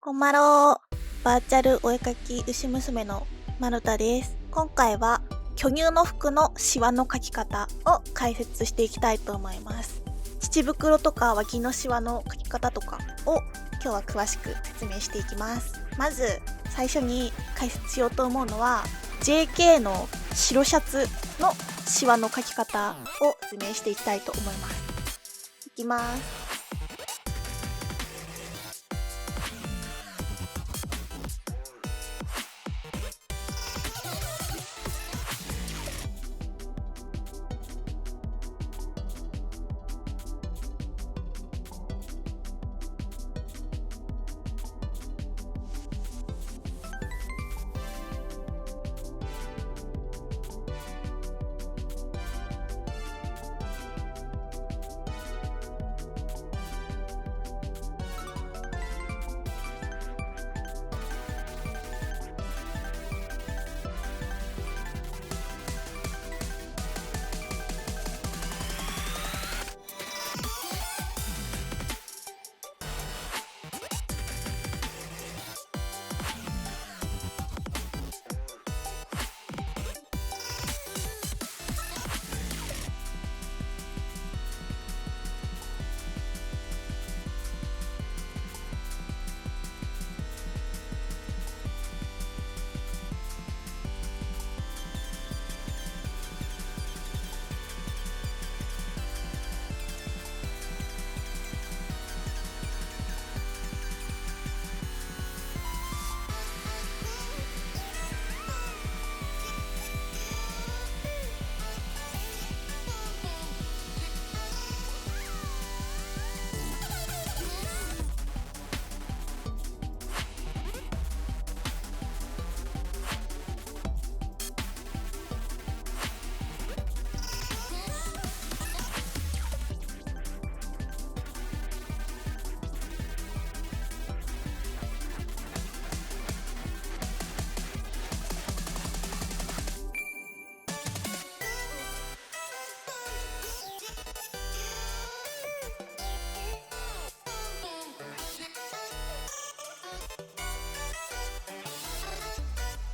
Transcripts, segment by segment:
こんまろー。バーチャルお絵かき牛娘のまるたです。今回は巨乳の服のシワの描き方を解説していきたいと思います。乳袋とか脇のシワの描き方とかを今日は詳しく説明していきます。まず最初に解説しようと思うのは JK の白シャツのシワの描き方を説明していきたいと思います。いきます。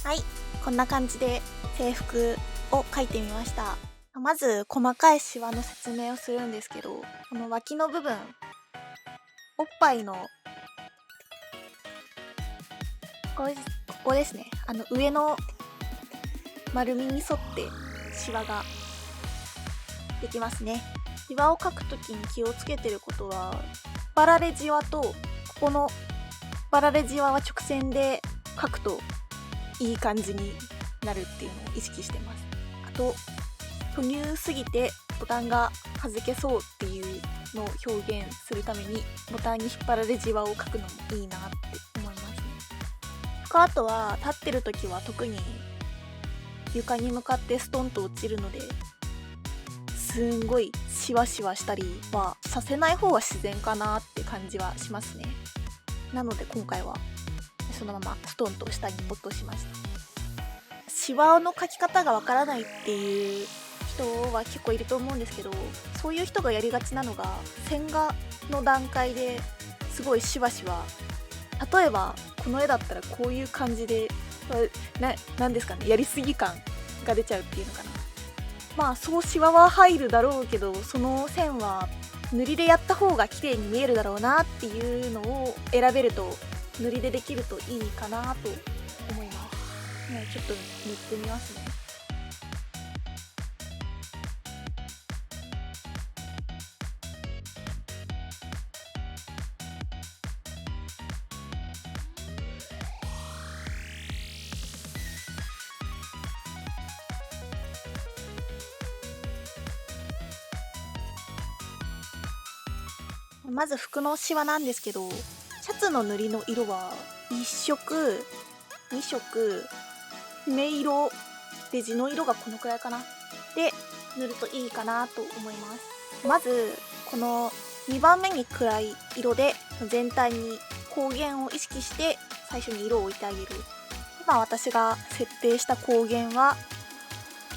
はい、こんな感じで制服を描いてみました。まず細かいシワの説明をするんですけど、この脇の部分、おっぱいのここですね、上の丸みに沿ってシワができますね。シワを描くときに気をつけてることは、パラレじわとここのパラレじわは直線で描くといい感じになるっていうのを意識してます。あと巨乳すぎてボタンが弾けそうっていうのを表現するためにボタンに引っ張られじわを描くのもいいなって思いますね。スカートは立ってる時は特に床に向かってストンと落ちるのですんごいシワシワしたりはさせない方が自然かなって感じはしますね。なので今回はそのままストンと下に落としました。シワの描き方がわからないっていう人は結構いると思うんですけど、そういう人がやりがちなのが線画の段階ですごいシワシワ、例えばこの絵だったらこういう感じでなんですかね、やりすぎ感が出ちゃうっていうのかな。まあそうシワは入るだろうけど、その線は塗りでやった方が綺麗に見えるだろうなっていうのを選べると塗りでできるといいかなと思います。もうちょっと塗ってみますね。まず服のシワなんですけど、シャツの塗りの色は1色、2色、目色で地の色がこのくらいかなで塗るといいかなと思います。まずこの2番目に暗い色で全体に光源を意識して最初に色を置いてあげる。今私が設定した光源は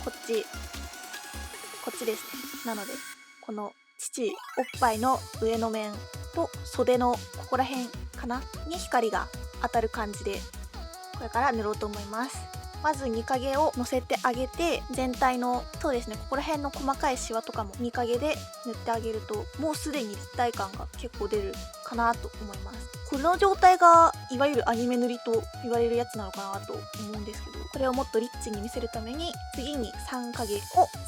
こっちですね。なのでこの父おっぱいの上の面と袖のここら辺かなに光が当たる感じでこれから塗ろうと思います。まず2影をのせてあげて、全体のそうですね、ここら辺の細かいシワとかも2影で塗ってあげると、もうすでに立体感が結構出るかなと思います。この状態がいわゆるアニメ塗りと言われるやつなのかなと思うんですけど、これをもっとリッチに見せるために次に3影を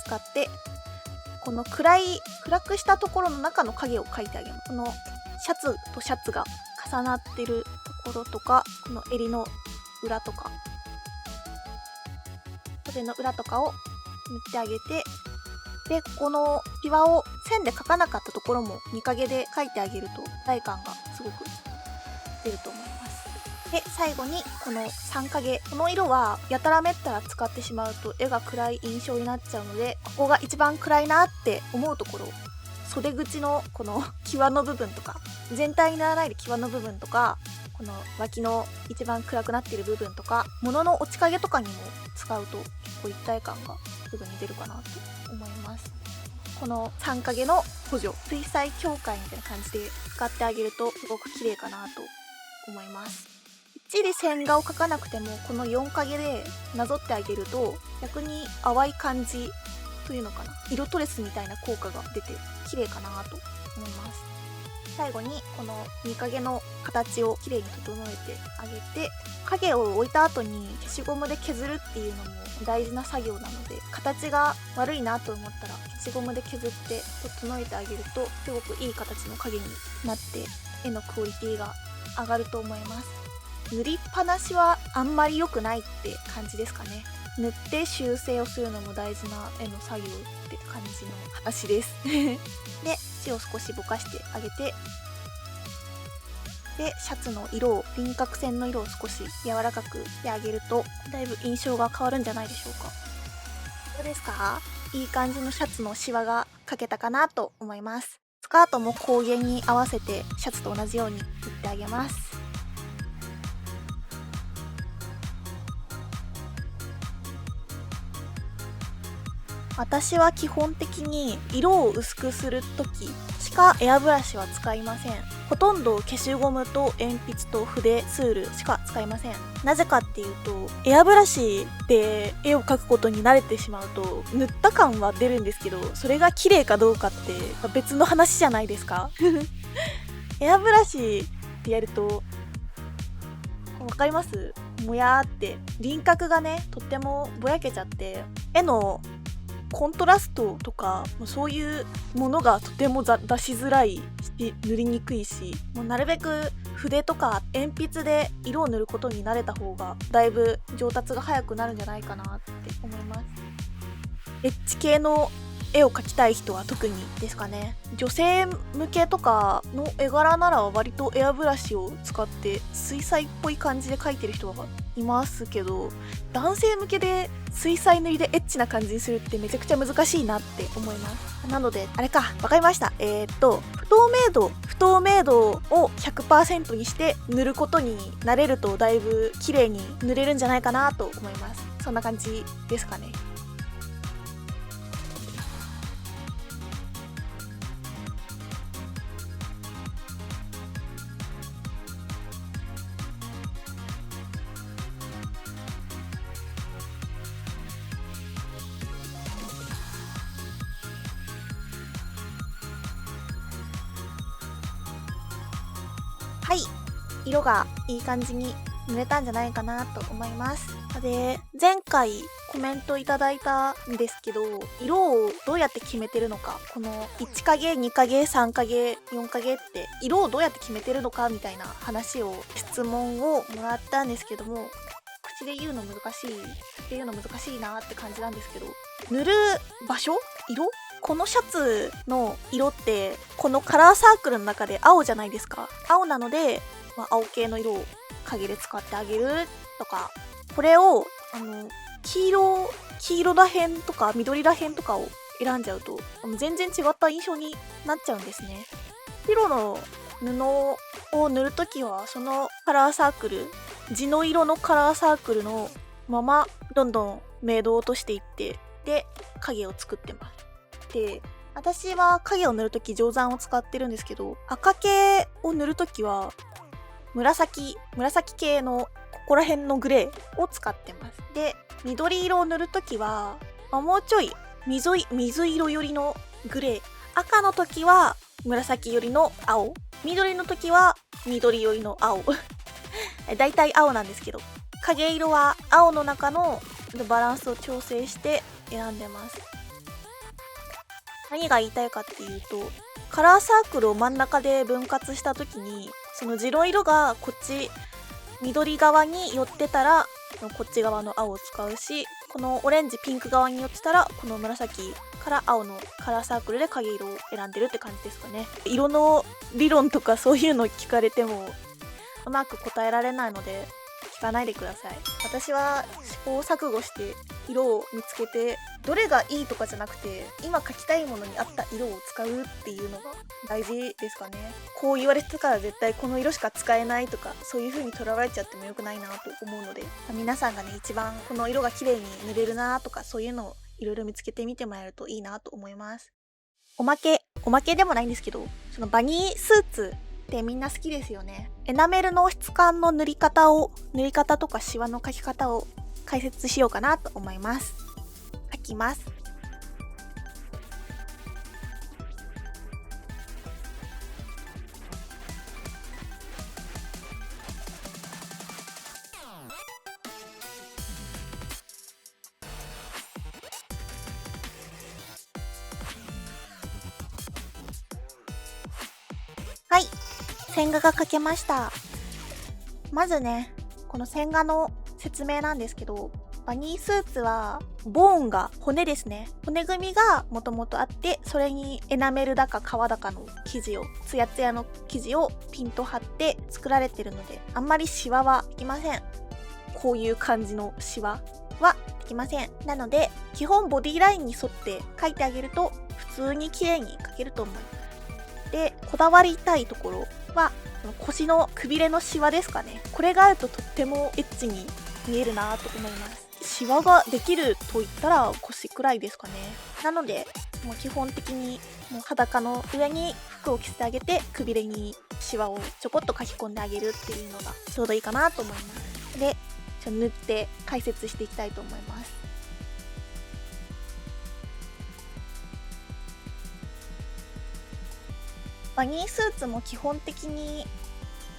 使って、この暗くしたところの中の影を描いてあげます。このシャツとシャツが重なってるところとか、この襟の裏とか袖の裏とかを塗ってあげて、でこのシワを線で描かなかったところも2影で描いてあげると立体感がすごく出ると思います。で最後にこの3影、この色はやたらめったら使ってしまうと絵が暗い印象になっちゃうので、ここが一番暗いなって思うところ、袖口のこの際の部分とか、全体にならないで際の部分とか、この脇の一番暗くなっている部分とか、物の落ち影とかにも使うと結構立体感がすぐに出るかなと思います。この3影の補助、水彩境界みたいな感じで使ってあげるとすごく綺麗かなと思います。きっちり線画を描かなくてもこの4影でなぞってあげると逆に淡い感じというのかな、色トレスみたいな効果が出て綺麗かなと思います。最後にこの2影の形をきれいに整えてあげて、影を置いた後に消しゴムで削るっていうのも大事な作業なので、形が悪いなと思ったら消しゴムで削って整えてあげるとすごくいい形の影になって絵のクオリティが上がると思います。塗りっぱなしはあんまり良くないって感じですかね。塗って修正をするのも大事な絵の作業って感じの話ですで血を少しぼかしてあげて、でシャツの色を、輪郭線の色を少し柔らかくしてあげるとだいぶ印象が変わるんじゃないでしょうか。どうですか？いい感じのシャツのシワが描けたかなと思います。スカートも光源に合わせてシャツと同じように塗ってあげます。私は基本的に色を薄くするときしかエアブラシは使いません。ほとんど消しゴムと鉛筆と筆、ツールしか使いません。なぜかっていうと、エアブラシで絵を描くことに慣れてしまうと塗った感は出るんですけど、それが綺麗かどうかって別の話じゃないですかエアブラシってやるとわかります？もやーって輪郭がね、とってもぼやけちゃって絵のコントラストとかそういうものがとても出しづらいし、塗りにくいし、もうなるべく筆とか鉛筆で色を塗ることに慣れた方がだいぶ上達が早くなるんじゃないかなって思います。エッジ系の絵を描きたい人は特にですかね。女性向けとかの絵柄なら割とエアブラシを使って水彩っぽい感じで描いてる人がいますけど、男性向けで水彩塗りでエッチな感じにするってめちゃくちゃ難しいなって思います。なのであれか、わかりました。不透明度を 100% にして塗ることに慣れるとだいぶ綺麗に塗れるんじゃないかなと思います。そんな感じですかね。はい、色がいい感じに塗れたんじゃないかなと思います。で、前回コメントいただいたんですけど、色をどうやって決めてるのか、この1影、2影、3影、4影って色をどうやって決めてるのかみたいな話を、質問をもらったんですけども、口で言うの難しいなって感じなんですけど、塗る場所、色、このシャツの色ってこのカラーサークルの中で青じゃないですか。青なので、青系の色を影で使ってあげるとか、これを黄色らへんとか緑らへんとかを選んじゃうと全然違った印象になっちゃうんですね。白の布を塗るときはそのカラーサークル、地の色のカラーサークルのままどんどん明度を落としていって、で影を作ってます。で、私は影を塗るとき定山を使ってるんですけど、赤系を塗るときは紫系のここら辺のグレーを使ってます。で、緑色を塗るときは、もうちょい水色寄りのグレー、赤の時は紫寄りの青、緑の時は緑寄りの青だいたい青なんですけど、影色は青の中のバランスを調整して選んでます。何が言いたいかっていうと、カラーサークルを真ん中で分割した時に、その地の色がこっち緑側に寄ってたらこっち側の青を使うし、このオレンジピンク側に寄ってたらこの紫から青のカラーサークルで影色を選んでるって感じですかね。色の理論とかそういうの聞かれてもうまく答えられないので聞かないでください。私は試行錯誤して色を見つけて、どれがいいとかじゃなくて今描きたいものに合った色を使うっていうのが大事ですかね。こう言われてたから絶対この色しか使えないとか、そういう風にとらわれちゃってもよくないなと思うので、皆さんがね一番この色が綺麗に塗れるなとか、そういうのをいろいろ見つけてみてもらえるといいなと思います。おまけでもないんですけど、そのバニースーツってみんな好きですよね。エナメルの質感の塗り方とかシワの描き方を解説しようかなと思います。描きます。はい、線画が描けました。まずね、この線画の説明なんですけど、バニースーツはボーンが骨ですね。骨組みがもともとあって、それにエナメルだか革だかの生地を、ツヤツヤの生地をピンと張って作られてるので、あんまりシワはできません。こういう感じのシワはできません。なので基本ボディラインに沿って描いてあげると普通に綺麗に描けると思います。で、こだわりたいところは腰のくびれのシワですかね。これがあるととってもエッチに見えるなと思います。シワができると言ったら腰くらいですかね。なのでもう基本的にもう裸の上に服を着せてあげて、くびれにシワをちょこっと書き込んであげるっていうのがちょうどいいかなと思います。で、塗って解説していきたいと思います。バニースーツも基本的に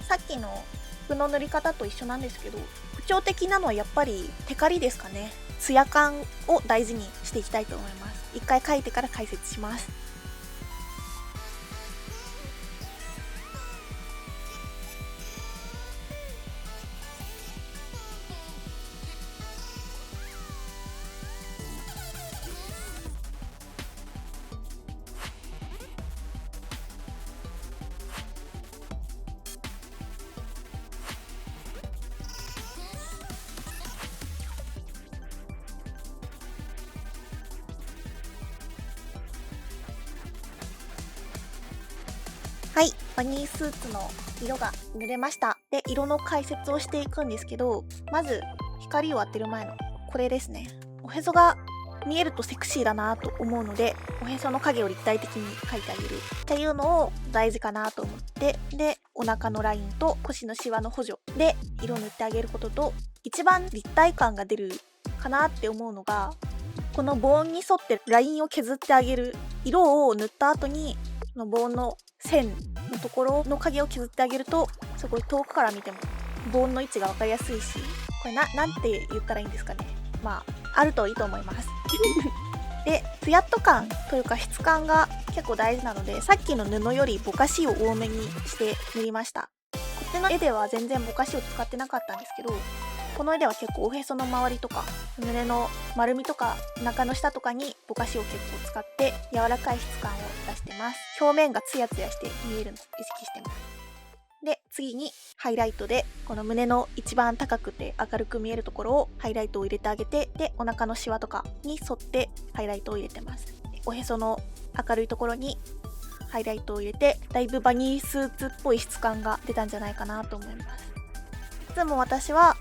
さっきの服の塗り方と一緒なんですけど、特徴的なのはやっぱりテカリですかね。ツヤ感を大事にしていきたいと思います。一回描いてから解説します。はい、バニースーツの色が塗れました。で、色の解説をしていくんですけど、まず光を当てる前のこれですね。おへそが見えるとセクシーだなと思うので、おへその影を立体的に描いてあげるっていうのを大事かなと思って、で、お腹のラインと腰のシワの補助で色を塗ってあげることと、一番立体感が出るかなって思うのが、このボーンに沿ってラインを削ってあげる。色を塗った後にこのボーンの線のところの影を削ってあげると、すごい遠くから見てもボーンの位置が分かりやすいし、これなんて言ったらいいんですかね。まああるといいと思いますで、ツヤっと感というか質感が結構大事なので、さっきの布よりぼかしを多めにして塗りました。こっちの絵では全然ぼかしを使ってなかったんですけど、この絵では結構おへその周りとか胸の丸みとかお腹の下とかにぼかしを結構使って柔らかい質感を出してます。表面がツヤツヤして見えるのを意識してます。で、次にハイライトでこの胸の一番高くて明るく見えるところをハイライトを入れてあげて、で、お腹のシワとかに沿ってハイライトを入れてます。おへその明るいところにハイライトを入れて、だいぶバニースーツっぽい質感が出たんじゃないかなと思います。いつも私は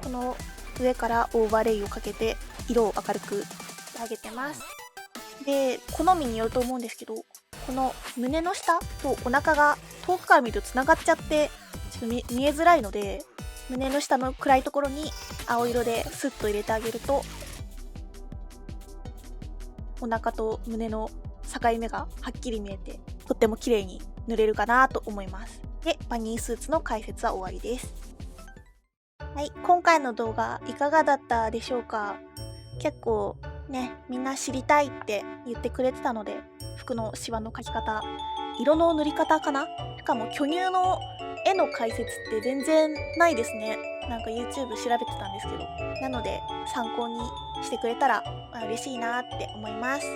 この上からオーバーレイをかけて色を明るくしてあげてます。で、好みによると思うんですけど、この胸の下とお腹が遠くから見るとつながっちゃって、ちちょっと見えづらいので、胸の下の暗いところに青色でスッと入れてあげると、お腹と胸の境目がはっきり見えて、とっても綺麗に塗れるかなと思います。で、バニースーツの解説は終わりです。はい、今回の動画いかがだったでしょうか？結構ね、みんな知りたいって言ってくれてたので、服のシワの描き方、色の塗り方かな？しかも巨乳の絵の解説って全然ないですね。なんか YouTube 調べてたんですけど。なので参考にしてくれたら嬉しいなって思います。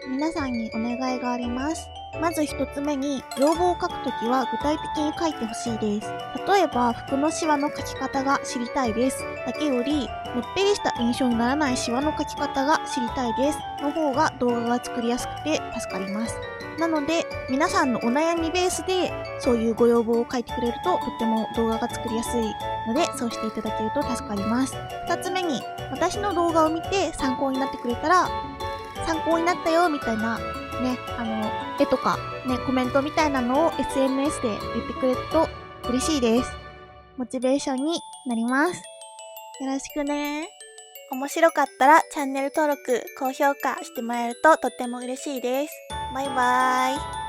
皆さんにお願いがあります。まず一つ目に、要望を書くときは具体的に書いてほしいです。例えば、服のシワの描き方が知りたいです。だけより、のっぺりした印象にならないシワの描き方が知りたいです。の方が動画が作りやすくて助かります。なので、皆さんのお悩みベースで、そういうご要望を書いてくれると、とっても動画が作りやすいので、そうしていただけると助かります。二つ目に、私の動画を見て参考になってくれたら、参考になったよみたいなね、絵とかね、コメントみたいなのを SNS で言ってくれると嬉しいです。モチベーションになります。よろしくね。面白かったらチャンネル登録、高評価してもらえるととっても嬉しいです。バイバーイ。